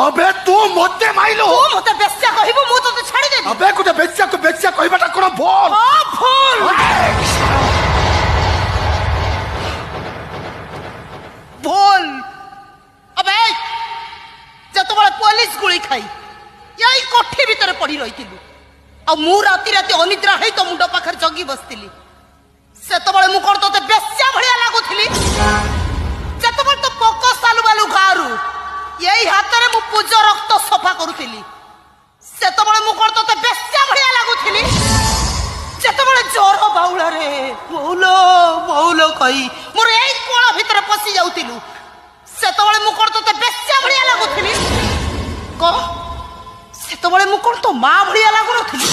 अबे तू मते माइलो तू मते बेस्या कहिबो मु तो छाड़ी दे अबे कुटे बेस्या को बेस्या कहबाटा कोन भूल हां भूल भूल अबे जतबे पुलिस गुली खाई यही कोठी भीतर पड़ी रहितिलु आ मु राती राती अनिद्रा हेई तो मुंड पाखर जगी बसतिली सेतबे मु कोन तते बेस्या भलिया लागुथिली जतबे तो पोको सालु बालु गारू यही हाथ रे मु पूज रक्त सफा करूथिली सेतबे मु कोन तते बेस्या भलिया लागुथिली जेतबे जोर बाउला रे मौलो मौलो कही मोर एई कोण भीतर पसी जाउतिलु सेतबे मु कोन तते बेस्या भलिया लागुथिली को सेतबे मु कोन तो मां भलिया लागु नथिली